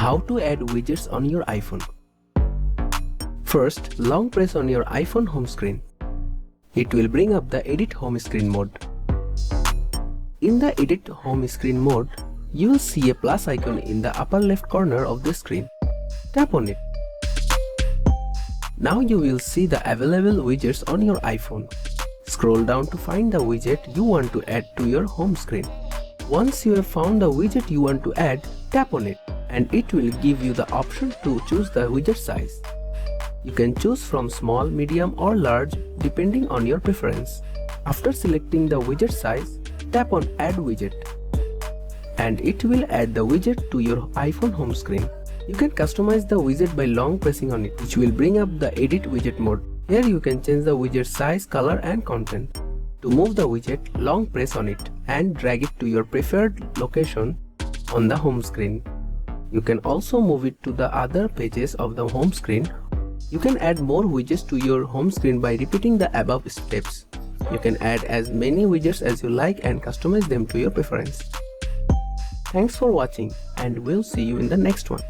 How to add widgets on your iPhone. First, long press on your iPhone home screen. It will bring up the Edit Home Screen mode. In the Edit Home Screen mode, you will see a plus icon in the upper left corner of the screen. Tap on it. Now you will see the available widgets on your iPhone. Scroll down to find the widget you want to add to your home screen. Once you have found the widget you want to add, tap on it and it will give you the option to choose the widget size. You can choose from small, medium or large depending on your preference. After selecting the widget size, tap on Add Widget and it will add the widget to your iPhone home screen. You can customize the widget by long pressing on it, which will bring up the Edit Widget mode. Here you can change the widget size, color and content. To move the widget, long press on it and drag it to your preferred location on the home screen. You can also move it to the other pages of the home screen. You can add more widgets to your home screen by repeating the above steps. You can add as many widgets as you like and customize them to your preference. Thanks for watching and we'll see you in the next one.